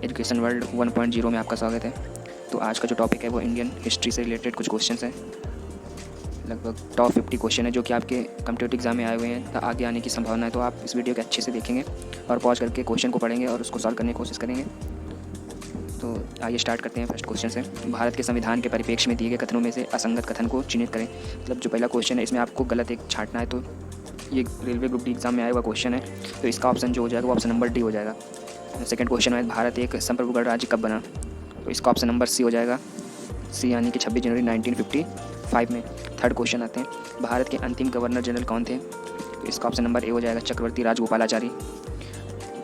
Education world 1.0 में आपका स्वागत है। तो आज का जो टॉपिक है वो इंडियन हिस्ट्री से रिलेटेड कुछ क्वेश्चंस हैं। लगभग टॉप 50 क्वेश्चन है जो कि आपके कॉम्पिटिटिव एग्जाम में आए हुए हैं, आगे आने की संभावना है। तो आप इस वीडियो के अच्छे से देखेंगे और पॉज करके क्वेश्चन को पढ़ेंगे और उसको सॉल्व करने की कोशिश करेंगे। तो आइए स्टार्ट करते हैं। फर्स्ट क्वेश्चन से, भारत के संविधान के परिप्रेक्ष्य में दिए गए कथनों में से असंगत कथन को चिन्हित करें। मतलब जो पहला क्वेश्चन है इसमें आपको गलत एक छांटना है। तो ये रेलवे ग्रुप डी एग्जाम में आया हुआ क्वेश्चन है, तो इसका ऑप्शन जो हो जाएगा वो ऑप्शन नंबर डी हो जाएगा। सेकंड क्वेश्चन है, भारत एक संप्रभु गणराज्य कब बना? तो इसका ऑप्शन नंबर सी हो जाएगा, सी यानी कि 26 जनवरी 1955 में। थर्ड क्वेश्चन आते हैं, भारत के अंतिम गवर्नर जनरल कौन थे? तो इसका ऑप्शन नंबर ए हो जाएगा, चक्रवर्ती राजगोपालाचारी।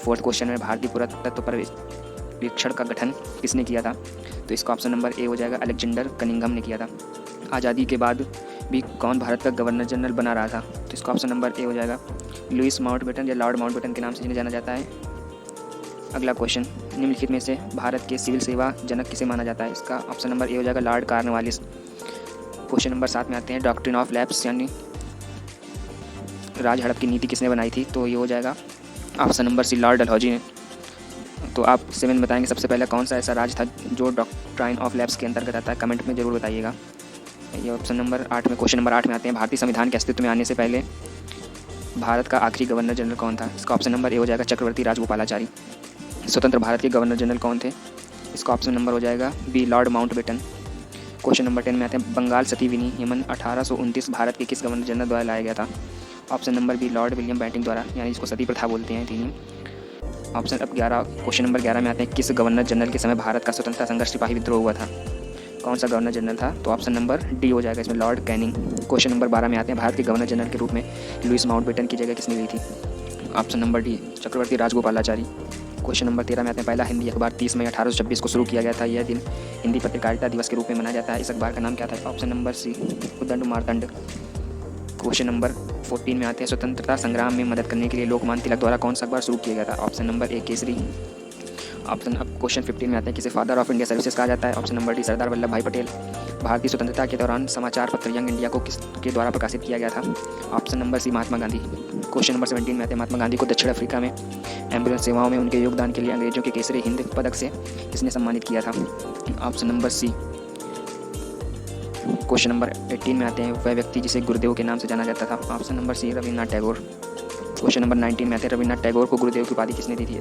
फोर्थ क्वेश्चन है, भारतीय पुरातत्व पर्यवेक्षण का गठन किसने किया था? तो इसका ऑप्शन नंबर ए हो जाएगा, अलेक्जेंडर कनिंघम ने किया था। आज़ादी के बाद भी कौन भारत का गवर्नर जनरल बना रहा था? तो इसका ऑप्शन नंबर ए हो जाएगा, लुइस माउंटबेटन या लॉर्ड माउंटबेटन के नाम से जिन्हें जाना जाता है। अगला क्वेश्चन, निम्नलिखित में से भारत के सिविल सेवा जनक किसे माना जाता है? इसका ऑप्शन नंबर ए हो जाएगा, लॉर्ड कॉर्नवालिस। क्वेश्चन नंबर 7 में आते हैं, डॉक्ट्रिन ऑफ लैप्स यानी राज हड़प की नीति किसने बनाई थी? तो ये हो जाएगा option number C, Lord Dalhousie ने। तो आप 7 में बताएंगे सबसे पहले कौन सा ऐसा राज था जो डॉक्ट्राइन ऑफ लैप्स के अंतर्गत आता है, कमेंट में ज़रूर बताइएगा। ये ऑप्शन नंबर 8 में, क्वेश्चन नंबर 8 में आते हैं, भारतीय संविधान के अस्तित्व में आने से पहले भारत का आखिरी गवर्नर जनरल कौन था? इसका ऑप्शन नंबर ए हो जाएगा, चक्रवर्ती राजगोपालाचारी। स्वतंत्र भारत के गवर्नर जनरल कौन थे? इसका ऑप्शन नंबर हो जाएगा B, Lord Mountbatten. Question number 10 में आते हैं, बंगाल सती विनियमन 1829 भारत के किस गवर्नर जनरल द्वारा लाया गया था? Option number B, Lord William Bentinck द्वारा, यानी इसको सती प्रथा बोलते हैं तीन। ऑप्शन अब 11, क्वेश्चन नंबर 11 में आते हैं, किस गवर्नर जनरल के समय भारत का स्वतंत्रता संघर्ष सिपाही विद्रोह हुआ था? कौन सा गवर्नर जनरल था? तो ऑप्शन नंबर डी हो जाएगा इसमें, लॉर्ड कैनिंग। क्वेश्चन नंबर 12 में आते हैं, भारत के गवर्नर जनरल के रूप में लुइस माउंटबेटन की जगह किसने ली थी? ऑप्शन नंबर डी, चक्रवर्ती राजगोपालाचारी। क्वेश्चन नंबर 13 में आते हैं, पहला हिंदी अखबार 30 मई 1826 को शुरू किया गया था। यह दिन हिंदी पत्रकारिता दिवस के रूप में मनाया जाता है। इस अखबार का नाम क्या था? Option number C, Udant Martand. Question number 14 में आते हैं, स्वतंत्रता संग्राम में मदद करने के लिए लोकमान्य तिलक द्वारा कौन सा अखबार शुरू किया गया था? ऑप्शन नंबर ए, केसरी। ऑप्शन अब क्वेश्चन 15 में आते हैं, किसे फादर ऑफ इंडिया सर्विसेज कहा जाता है? Option number D, Sardar Vallabh भाई पटेल। भारतीय स्वतंत्रता के दौरान समाचार पत्र यंग इंडिया को किसके द्वारा प्रकाशित किया गया था? ऑप्शन नंबर सी, महात्मा गांधी। क्वेश्चन नंबर 17 में आते हैं, महात्मा गांधी को दक्षिण अफ्रीका में एम्बुलेंस सेवाओं में उनके योगदान के लिए अंग्रेजों के केसरी हिंद पदक से किसने सम्मानित किया था? Option number C. Question number 18 में आते हैं, वह व्यक्ति जिसे गुरुदेव के नाम से जाना जाता था? Option number C, Rabindranath Tagore. Question number 19 में आते हैं, रविन्द्रनाथ टैगोर को गुरुदेव की उपाधि किसने दी थी?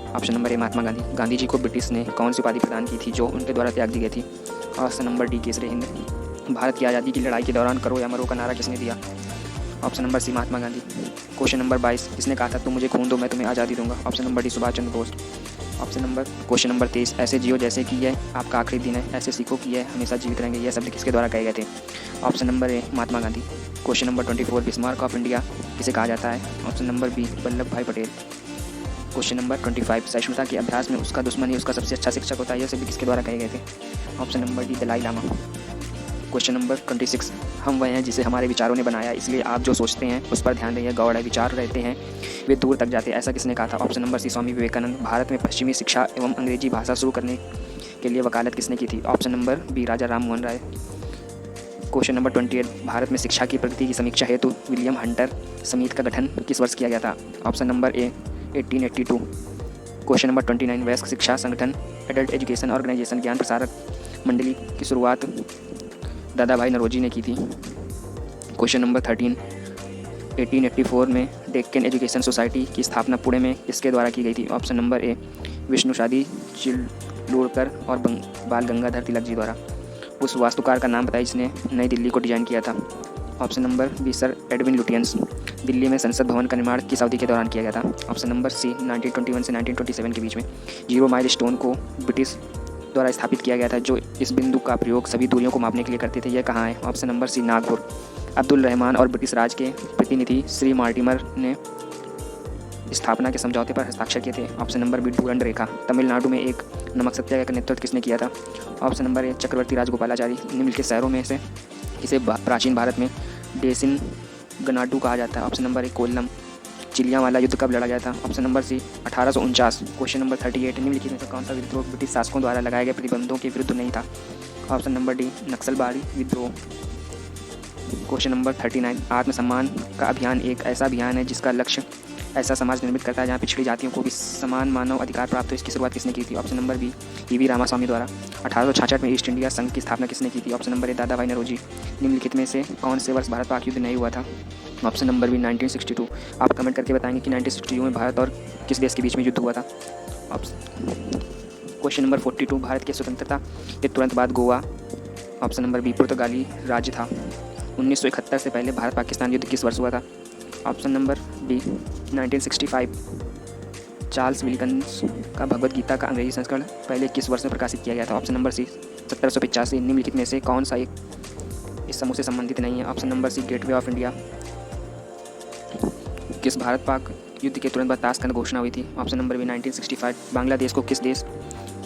ऑप्शन नंबर ए, महात्मा गांधी। गांधी जी को ब्रिटिश ने कौन सी उपाधि प्रदान की थी जो उनके द्वारा त्याग दी गई थी? Option number D, Kesari Hind. Bharat की आज़ादी की लड़ाई के दौरान करो या मरो का नारा किसने दिया? ऑप्शन नंबर सी, महात्मा गांधी। क्वेश्चन नंबर 22, किसने कहा था तुम मुझे खून दो मैं तुम्हें आज़ादी दूंगा? Option number D, Subhash Chandra Bose. Question number 23, ऐसे जियो जैसे कि यह आपका आखिरी दिन है, ऐसे सीखो कि यह हमेशा जीवित रहेंगे, यह शब्द किसके द्वारा कहे गए थे? Option number A, Mahatma Gandhi. Question number 24, Bismarck of India किसे कहा जाता है? ऑप्शन नंबर बी, वल्लभ भाई पटेल। क्वेश्चन नंबर 25, सहिष्णुता के अभ्यास में उसका दुश्मन ही उसका सबसे अच्छा शिक्षक होता है, यह शब्द किसके द्वारा कहे गए थे? Option number D, Dalai Lama. Question number 26, हम वह हैं जिसे हमारे विचारों ने बनाया, इसलिए आप जो सोचते हैं उस पर ध्यान दें, गौड़ है विचार रहते हैं वे दूर तक जाते हैं, ऐसा किसने कहा था? ऑप्शन नंबर सी, स्वामी विवेकानंद। भारत में पश्चिमी शिक्षा एवं अंग्रेजी भाषा शुरू करने के लिए वकालत किसने की थी? ऑप्शन नंबर बी, राजा राम मोहन राय। क्वेश्चन नंबर 28, भारत में शिक्षा की प्रगति की समीक्षा हेतु विलियम हंटर समिति का गठन किस वर्ष किया गया था? ऑप्शन नंबर ए, 1882। क्वेश्चन नंबर 29, वयस्क शिक्षा संगठन एडल्ट एजुकेशन ऑर्गेनाइजेशन ज्ञान प्रसारक मंडली की शुरुआत दादा भाई नौरोजी ने की थी। क्वेश्चन नंबर 13, 1884 में डेक्कन एजुकेशन सोसाइटी की स्थापना पुणे में किसके द्वारा की गई थी? ऑप्शन नंबर ए, विष्णु शादी चिल्लूरकर और बाल गंगाधर तिलक जी द्वारा। उस वास्तुकार का नाम बताइए जिसने नई दिल्ली को डिजाइन किया था? Option number B, sir Edwin Lutyens. Delhi में संसद भवन का निर्माण किस अवधि के दौरान किया गया था? ऑप्शन नंबर सी, 1921 से 1927 के बीच में। जीरो माइल स्टोन को ब्रिटिश द्वारा स्थापित किया गया था, जो इस बिंदु का प्रयोग सभी दूरियों को मापने के लिए करते थे, यह कहाँ है? Option number C, Nagpur. Abdul Rahman और ब्रिटिश राज के प्रतिनिधि श्री मार्टिमर ने स्थापना के समझौते पर हस्ताक्षर किए थे? ऑप्शन नंबर बी, डूरंड रेखा। तमिलनाडु में एक नमक सत्याग्रह का नेतृत्व किसने किया था? ऑप्शन नंबर ए, चक्रवर्ती राजगोपालाचारी। निम्नलिखित शहरों में से किसे प्राचीन भारत में डेसिन गनाडू कहा जाता है? Option number A, Kollam. Chilianwala युद्ध कब लड़ा गया था? Option number C, 1849। Question number 38, निम्नलिखित में से कौन सा विद्रोह ब्रिटिश शासकों द्वारा लगाए गए प्रतिबंधों के विरुद्ध नहीं था? ऑप्शन नंबर डी, नक्सलबाड़ी विद्रोह। क्वेश्चन नंबर 39, आत्मसम्मान का अभियान एक ऐसा अभियान है जिसका लक्ष्य ऐसा समाज निर्मित करता है जहाँ पिछड़ी जातियों को भी समान मानव अधिकार प्राप्त हो। इसकी शुरुआत किसने की थी? Option number B EV Ramasamy द्वारा। 1866 में ईस्ट इंडिया संघ की स्थापना किसने की थी? ऑप्शन नंबर ए दादा भाई नौरोजी। निम्नलिखित में से कौन से वर्ष भारत पाक युद्ध नहीं हुआ था? Option number B 1962। आप कमेंट करके बताएंगे कि 1962 में भारत और किस देश के बीच में युद्ध हुआ था। क्वेश्चन नंबर 42, भारत की स्वतंत्रता के तुरंत बाद गोवा ऑप्शन नंबर बी पुर्तगाली राज्य था। 1971 से पहले भारत पाकिस्तान युद्ध किस वर्ष हुआ था? Option number B 1965। Charles Wilkins का भगवद गीता का अंग्रेजी संस्करण पहले किस वर्ष में प्रकाशित किया गया था? Option number C 1785। निम्नलिखित में से कौन सा एक इस समूह से संबंधित नहीं है? Option number C Gateway of India. किस भारत पाक युद्ध के तुरंत बाद ताशकंद घोषणा हुई थी? Option number B 1965। बांग्लादेश को किस देश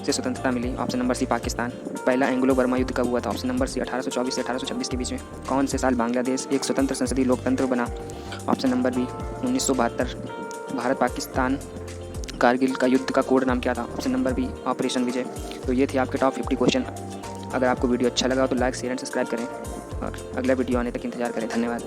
से स्वतंत्रता मिली? Option number C Pakistan. पहला एंग्लो बर्मा युद्ध कब हुआ था? ऑप्शन नंबर सी 1824 से 1826 के बीच में। कौन से साल बांग्लादेश एक स्वतंत्र संसदीय लोकतंत्र बना? Option number B 1972। Bharat Pakistan Kargil का युद्ध का कोड नाम क्या था? Option number B operation Vijay. तो ये थे आपके टॉप 50 क्वेश्चन। अगर आपको वीडियो अच्छा लगा तो लाइक शेयर एंड सब्सक्राइब करें और अगला वीडियो आने तक इंतजार करें। धन्यवाद।